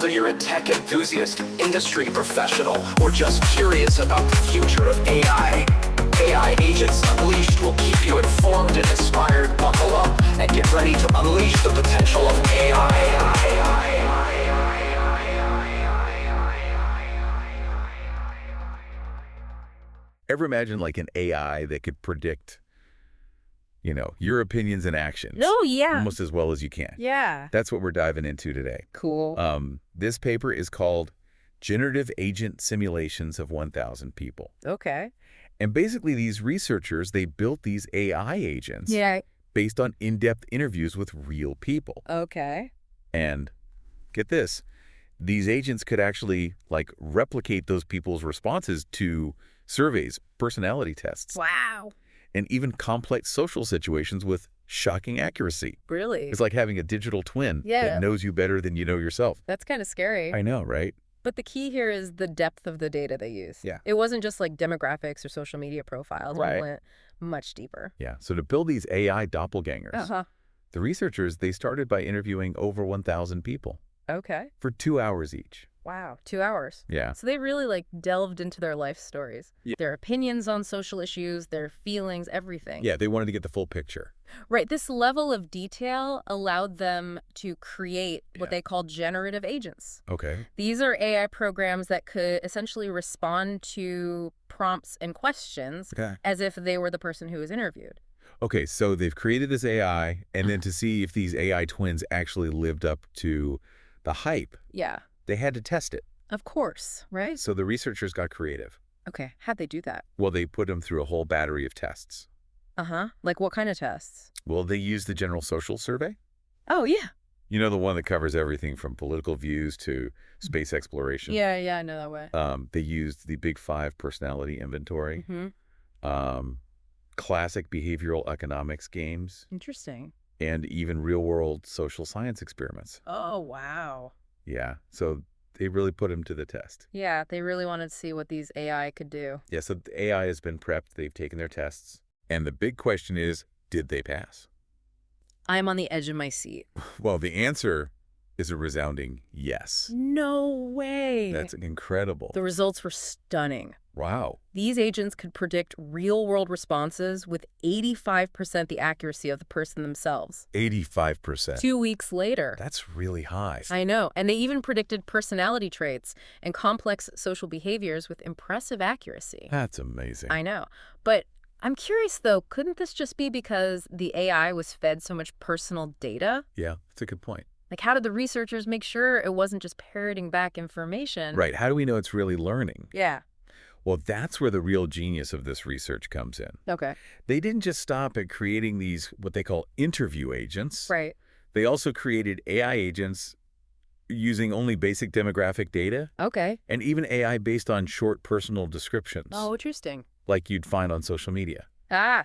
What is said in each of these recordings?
Whether you're a tech enthusiast, industry professional, or just curious about the future of AI Agents Unleashed will keep you informed and inspired. Buckle up and get ready to unleash the potential of AI. Ever imagine like an AI that could predict, your opinions and actions? Oh, yeah. Almost as well as you can. Yeah. That's what we're diving into today. Cool. This paper is called Generative Agent Simulations of 1,000 People. Okay. And basically these researchers, they built these AI agents based on in-depth interviews with real people. Okay. And get this, these agents could actually replicate those people's responses to surveys, personality tests. Wow. And even complex social situations with shocking accuracy. Really? It's like having a digital twin Yeah. that knows you better than you know yourself. That's kind of scary. I know, right? But the key here is the depth of the data they use. Yeah. It wasn't just like demographics or social media profiles. Right. It went much deeper. Yeah. So to build these AI doppelgangers, the researchers, they started by interviewing over 1,000 people Okay. for 2 hours each. Wow. 2 hours. Yeah. So they really delved into their life stories. Yeah. Their opinions on social issues, their feelings, everything. Yeah, they wanted to get the full picture. Right. This level of detail allowed them to create what they call generative agents. Okay. These are AI programs that could essentially respond to prompts and questions as if they were the person who was interviewed. Okay, so they've created this AI, and then to see if these AI twins actually lived up to the hype, Yeah. they had to test it. Of course, right? So the researchers got creative. Okay. How'd they do that? Well, they put them through a whole battery of tests. Like what kind of tests? Well, they used the General Social Survey. Oh, yeah. You know, the one that covers everything from political views to space exploration. Yeah, I know that way. They used the Big Five personality inventory, Mm-hmm. classic behavioral economics games, Interesting. and even real-world social science experiments. Oh, wow. Yeah, so they really put them to the test. Yeah, they really wanted to see what these AI could do. Yeah, so the AI has been prepped. They've taken their tests. And the big question is, did they pass? I'm on the edge of my seat. Well, the answer is a resounding yes. No way. That's incredible. The results were stunning. Wow. These agents could predict real-world responses with 85% the accuracy of the person themselves. 85%. 2 weeks later. That's really high. I know. And they even predicted personality traits and complex social behaviors with impressive accuracy. That's amazing. I know. But I'm curious, though, couldn't this just be because the AI was fed so much personal data? Yeah, that's a good point. How did the researchers make sure it wasn't just parroting back information? Right. How do we know it's really learning? Yeah. Well, that's where the real genius of this research comes in. Okay. They didn't just stop at creating these, what they call interview agents. Right. They also created AI agents using only basic demographic data. Okay. And even AI based on short personal descriptions. Oh, interesting. Like you'd find on social media.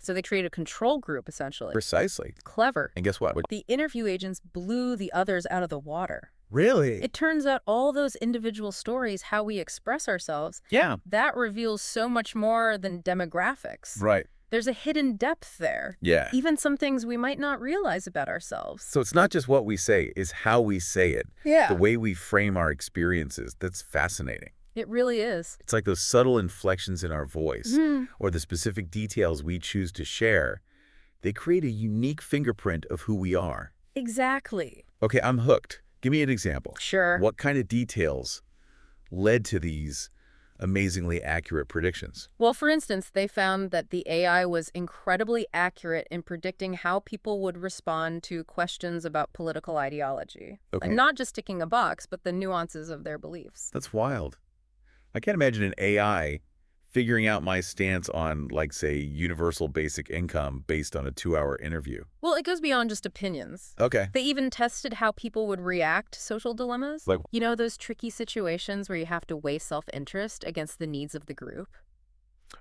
So they created a control group, essentially. Precisely. Clever. And guess what? The interview agents blew the others out of the water. Really? It turns out all those individual stories, how we express ourselves, that reveals so much more than demographics. Right. There's a hidden depth there. Yeah. Even some things we might not realize about ourselves. So it's not just what we say, it's how we say it. Yeah. The way we frame our experiences. That's fascinating. It really is. It's like those subtle inflections in our voice or the specific details we choose to share. They create a unique fingerprint of who we are. Exactly. Okay, I'm hooked. Give me an example. Sure. What kind of details led to these amazingly accurate predictions? Well, for instance, they found that the AI was incredibly accurate in predicting how people would respond to questions about political ideology. Okay. Not just ticking a box, but the nuances of their beliefs. That's wild. I can't imagine an AI figuring out my stance on, say, universal basic income based on a 2-hour interview. Well, it goes beyond just opinions. Okay. They even tested how people would react to social dilemmas. Like, those tricky situations where you have to weigh self-interest against the needs of the group.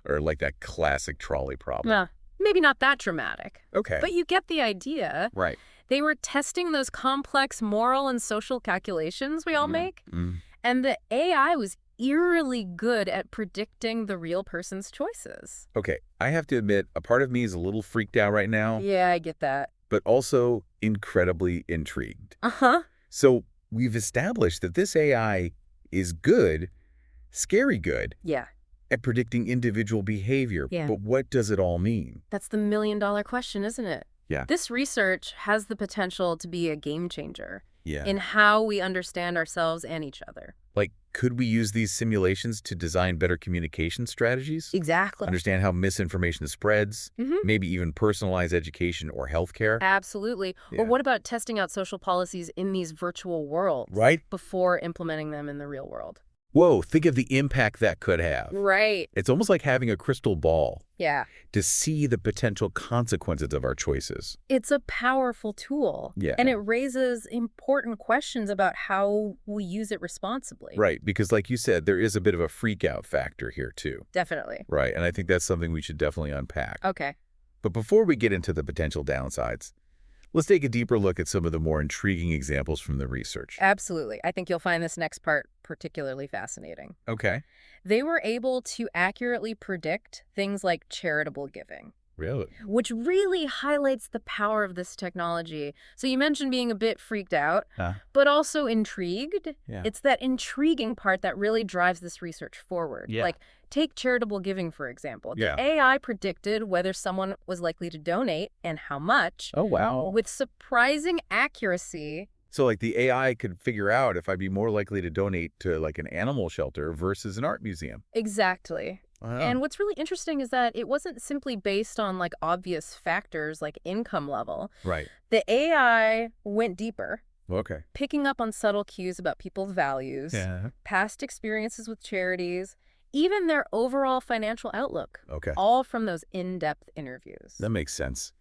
or like that classic trolley problem. Nah, maybe not that dramatic. Okay. But you get the idea. Right. They were testing those complex moral and social calculations we all make. Mm. And the AI was eerily good at predicting the real person's choices. Okay, I have to admit, a part of me is a little freaked out right now, Yeah, I get that. but also incredibly intrigued. Uh-huh. So we've established that this AI is good, scary good, Yeah. at predicting individual behavior. Yeah. But what does it all mean? That's the million-dollar question, isn't it? Yeah. This research has the potential to be a game changer Yeah. in how we understand ourselves and each other. Like, could we use these simulations to design better communication strategies? Exactly. Understand how misinformation spreads? Maybe even personalize education or healthcare? Absolutely. Yeah. Or what about testing out social policies in these virtual worlds Right? before implementing them in the real world? Whoa, think of the impact that could have. Right. It's almost like having a crystal ball Yeah. to see the potential consequences of our choices. It's a powerful tool. Yeah. And it raises important questions about how we use it responsibly. Right, because like you said, there is a bit of a freak out factor here too. Definitely. Right, and I think that's something we should definitely unpack. Okay. But before we get into the potential downsides, let's take a deeper look at some of the more intriguing examples from the research. Absolutely. I think you'll find this next part particularly fascinating. Okay. They were able to accurately predict things like charitable giving, Really? which really highlights the power of this technology. So you mentioned being a bit freaked out, but also intrigued. Yeah. It's that intriguing part that really drives this research forward. Yeah. Like, take charitable giving, for example. Yeah. The AI predicted whether someone was likely to donate and how much Oh, wow. with surprising accuracy. So like the AI could figure out if I'd be more likely to donate to like an animal shelter versus an art museum. Exactly. Wow. And what's really interesting is that it wasn't simply based on like obvious factors like income level. Right. The AI went deeper, Okay. picking up on subtle cues about people's values, Yeah. past experiences with charities, even their overall financial outlook, Okay. all from those in-depth interviews. That makes sense.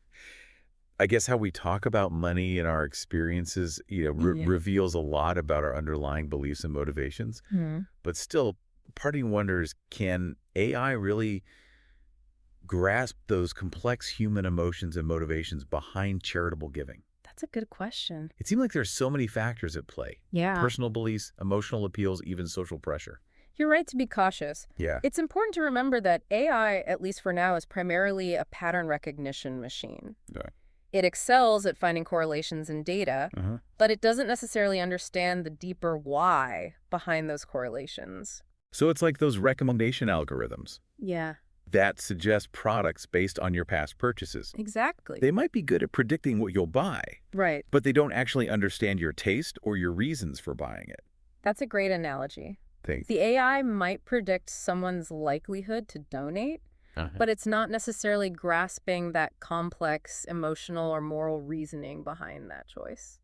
I guess how we talk about money and our experiences, Yeah. reveals a lot about our underlying beliefs and motivations. But still, part of me wonders, can AI really grasp those complex human emotions and motivations behind charitable giving? That's a good question. It seems like there's so many factors at play. Yeah. Personal beliefs, emotional appeals, even social pressure. You're right to be cautious. Yeah. It's important to remember that AI, at least for now, is primarily a pattern recognition machine. Okay. It excels at finding correlations in data, but it doesn't necessarily understand the deeper why behind those correlations. So it's like those recommendation algorithms Yeah, that suggest products based on your past purchases. exactly. They might be good at predicting what you'll buy, Right. but they don't actually understand your taste or your reasons for buying it. That's a great analogy. Think. The AI might predict someone's likelihood to donate, but it's not necessarily grasping that complex emotional or moral reasoning behind that choice.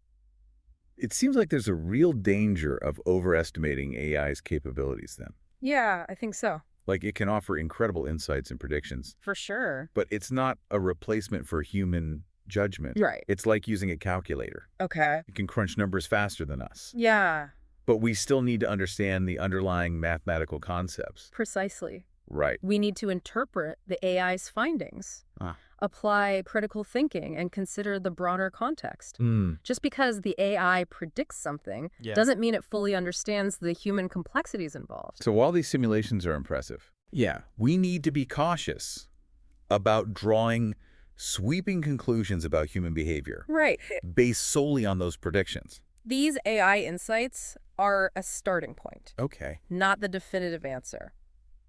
It seems like there's a real danger of overestimating AI's capabilities then. Yeah, I think so. Like it can offer incredible insights and predictions, For sure. but it's not a replacement for human judgment. Right. It's like using a calculator. Okay. It can crunch numbers faster than us. Yeah, But we still need to understand the underlying mathematical concepts. precisely. Right. We need to interpret the AI's findings, Ah. apply critical thinking, and consider the broader context. Mm. Just because the AI predicts something doesn't mean it fully understands the human complexities involved. So while these simulations are impressive, we need to be cautious about drawing sweeping conclusions about human behavior Right. based solely on those predictions. These AI insights are a starting point, Okay. not the definitive answer.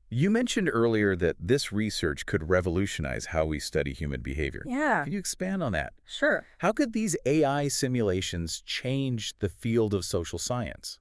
You mentioned earlier that this research could revolutionize how we study human behavior. Yeah, Can you expand on that? sure. How could these AI simulations change the field of social science?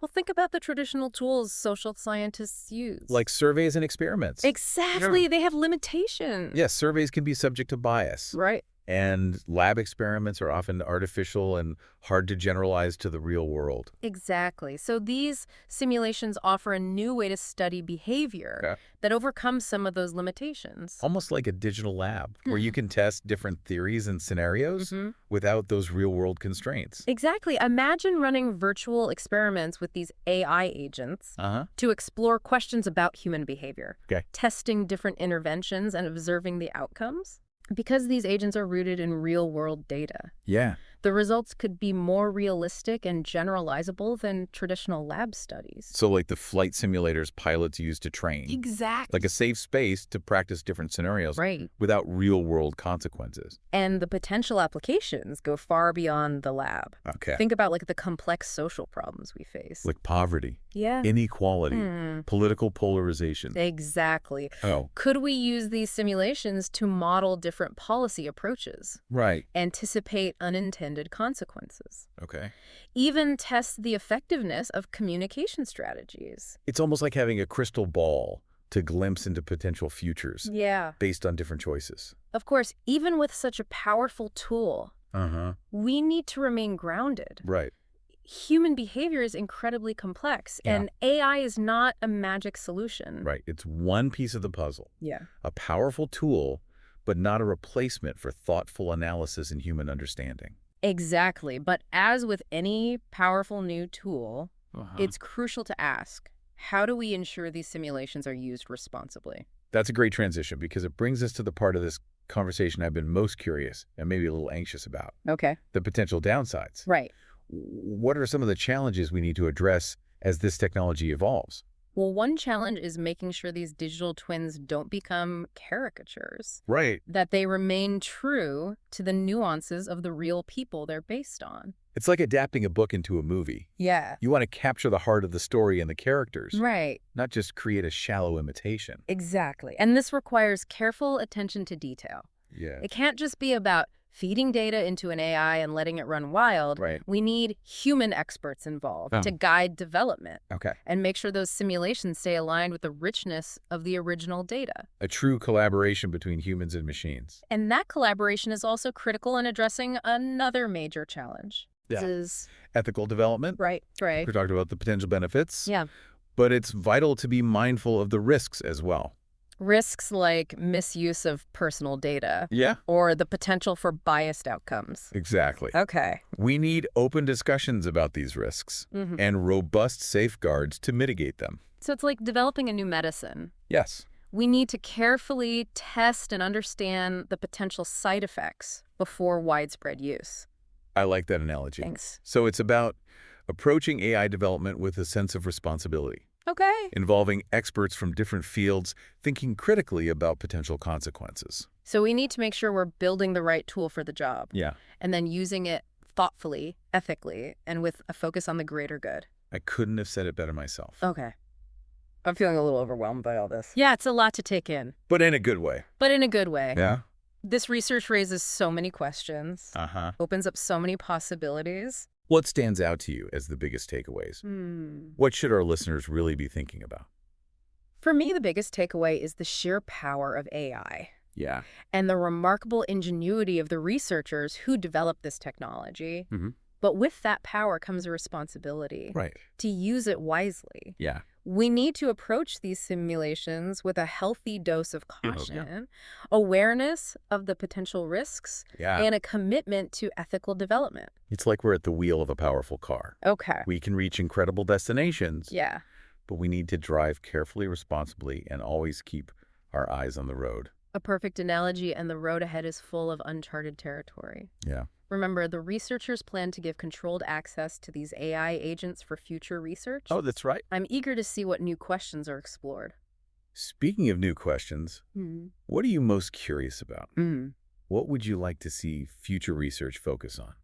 Well, think about the traditional tools social scientists use. Like surveys and experiments. Exactly. They have limitations. Yes, surveys can be subject to bias. Right. And lab experiments are often artificial and hard to generalize to the real world. Exactly. So these simulations offer a new way to study behavior that overcomes some of those limitations. Almost like a digital lab where you can test different theories and scenarios without those real-world constraints. Exactly. Imagine running virtual experiments with these AI agents to explore questions about human behavior, testing different interventions and observing the outcomes. Because these agents are rooted in real-world data, Yeah. the results could be more realistic and generalizable than traditional lab studies. So like the flight simulators pilots use to train. Exactly. Like a safe space to practice different scenarios Right. without real-world consequences. And the potential applications go far beyond the lab. Okay. Think about like the complex social problems we face. Like poverty, Yeah. inequality, political polarization. Exactly. Oh, Could we use these simulations to model different policy approaches, right. anticipate unintended consequences, Okay. even test the effectiveness of communication strategies? It's almost like having a crystal ball to glimpse into potential futures Yeah. based on different choices. Of course, even with such a powerful tool, Uh-huh. we need to remain grounded. Right. Human behavior is incredibly complex, Yeah. and AI is not a magic solution. Right. It's one piece of the puzzle. Yeah. A powerful tool, but not a replacement for thoughtful analysis and human understanding. Exactly. But as with any powerful new tool, it's crucial to ask, how do we ensure these simulations are used responsibly? That's a great transition because it brings us to the part of this conversation I've been most curious and maybe a little anxious about, Okay. the potential downsides. Right. What are some of the challenges we need to address as this technology evolves? Well, one challenge is making sure these digital twins don't become caricatures, Right. that they remain true to the nuances of the real people they're based on. It's like adapting a book into a movie. Yeah. You want to capture the heart of the story and the characters, Right. not just create a shallow imitation. Exactly. And this requires careful attention to detail. Yeah. It can't just be about feeding data into an AI and letting it run wild. Right. We need human experts involved Oh. to guide development Okay. and make sure those simulations stay aligned with the richness of the original data. A true collaboration between humans and machines. And that collaboration is also critical in addressing another major challenge. Yeah. This is Ethical development. right. We talked about the potential benefits. Yeah. But it's vital to be mindful of the risks as well. Risks like misuse of personal data Yeah. or the potential for biased outcomes. Exactly. Okay. We need open discussions about these risks and robust safeguards to mitigate them. So it's like developing a new medicine. Yes. We need to carefully test and understand the potential side effects before widespread use. I like that analogy. Thanks. So it's about approaching AI development with a sense of responsibility, Okay. involving experts from different fields, thinking critically about potential consequences. So we need to make sure we're building the right tool for the job Yeah. and then using it thoughtfully, ethically, and with a focus on the greater good. I couldn't have said it better myself. Okay. I'm feeling a little overwhelmed by all this. Yeah, it's a lot to take in, But in a good way. but in a good way. Yeah. This research raises so many questions, Uh-huh. opens up so many possibilities. What stands out to you as the biggest takeaways? What should our listeners really be thinking about? For me, the biggest takeaway is the sheer power of AI Yeah. and the remarkable ingenuity of the researchers who developed this technology. Mhm. But with that power comes a responsibility Right. to use it wisely. Yeah. We need to approach these simulations with a healthy dose of Yeah. caution, awareness of the potential risks, Yeah. and a commitment to ethical development. It's like we're at the wheel of a powerful car. Okay. We can reach incredible destinations, Yeah. but we need to drive carefully, responsibly, and always keep our eyes on the road. A perfect analogy, and the road ahead is full of uncharted territory. Yeah. Remember, the researchers plan to give controlled access to these AI agents for future research. Oh, that's right. I'm eager to see what new questions are explored. Speaking of new questions, what are you most curious about? What would you like to see future research focus on?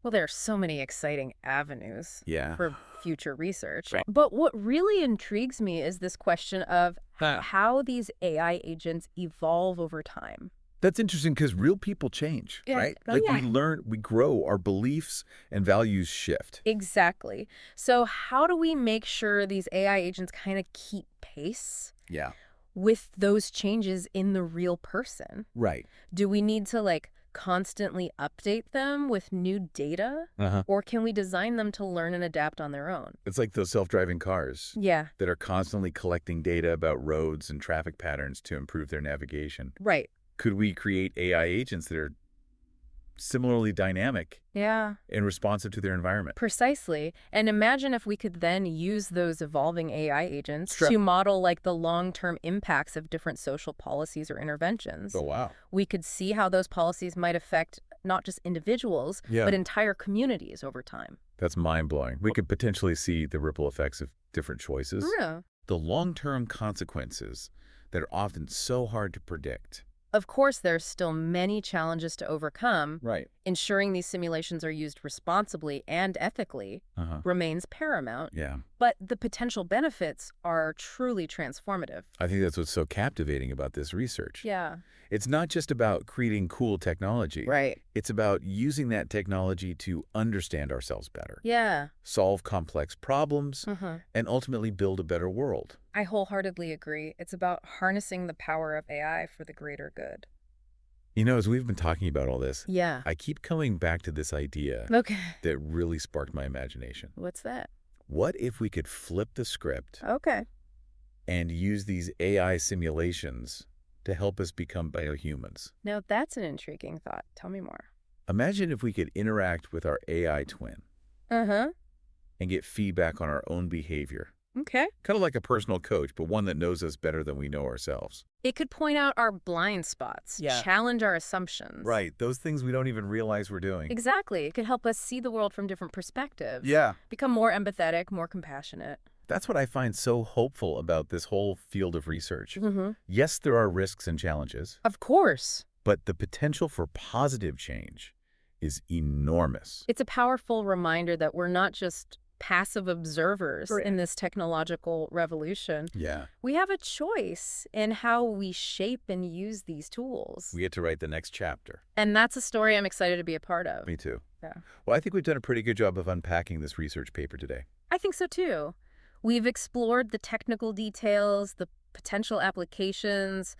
Well, there are so many exciting avenues Yeah. for future research. Right. But what really intrigues me is this question of how these AI agents evolve over time. That's interesting because real people change, Yeah. right? Oh, Like yeah. we learn, we grow, our beliefs and values shift. Exactly. So how do we make sure these AI agents kind of keep pace Yeah. with those changes in the real person? Right. Do we need to constantly update them with new data? Uh-huh. Or can we design them to learn and adapt on their own? It's like those self-driving cars Yeah, that are constantly collecting data about roads and traffic patterns to improve their navigation. right. Could we create AI agents that are similarly dynamic Yeah, and responsive to their environment? precisely. And imagine if we could then use those evolving AI agents Sure. to model the long-term impacts of different social policies or interventions. Oh, wow. We could see how those policies might affect not just individuals, Yeah. but entire communities over time. That's mind-blowing. We could potentially see the ripple effects of different choices. Yeah. The long-term consequences that are often so hard to predict. Of course, there's still many challenges to overcome. Right. Ensuring these simulations are used responsibly and ethically remains paramount. Yeah. But the potential benefits are truly transformative. I think that's what's so captivating about this research. Yeah. It's not just about creating cool technology. Right. It's about using that technology to understand ourselves better, Yeah. solve complex problems, Mm-hmm. and ultimately build a better world. I wholeheartedly agree. It's about harnessing the power of AI for the greater good. You know, as we've been talking about all this, Yeah. I keep coming back to this idea Okay. that really sparked my imagination. What's that? What if we could flip the script Okay. and use these AI simulations to help us become biohumans? Now, that's an intriguing thought. Tell me more. Imagine if we could interact with our AI twin Uh-huh. and get feedback on our own behavior. Okay. Kind of like a personal coach, but one that knows us better than we know ourselves. It could point out our blind spots, challenge our assumptions. Right. Those things we don't even realize we're doing. Exactly. It could help us see the world from different perspectives. Yeah. Become more empathetic, more compassionate. That's what I find so hopeful about this whole field of research. Mm-hmm. Yes, there are risks and challenges, Of course. but the potential for positive change is enormous. It's a powerful reminder that we're not just passive observers Right. in this technological revolution. Yeah. We have a choice in how we shape and use these tools. We get to write the next chapter. And that's a story I'm excited to be a part of. Me too. Yeah. Well, I think we've done a pretty good job of unpacking this research paper today. I think so too. We've explored the technical details, the potential applications,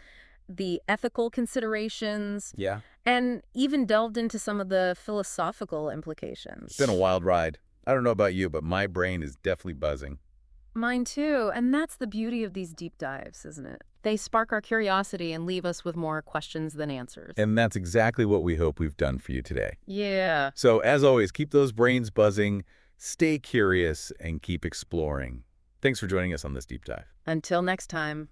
the ethical considerations, Yeah. and even delved into some of the philosophical implications. It's been a wild ride. I don't know about you, but my brain is definitely buzzing. Mine too, and that's the beauty of these deep dives, isn't it? They spark our curiosity and leave us with more questions than answers. And that's exactly what we hope we've done for you today. Yeah. So, as always, keep those brains buzzing, stay curious, and keep exploring. Thanks for joining us on this deep dive. Until next time.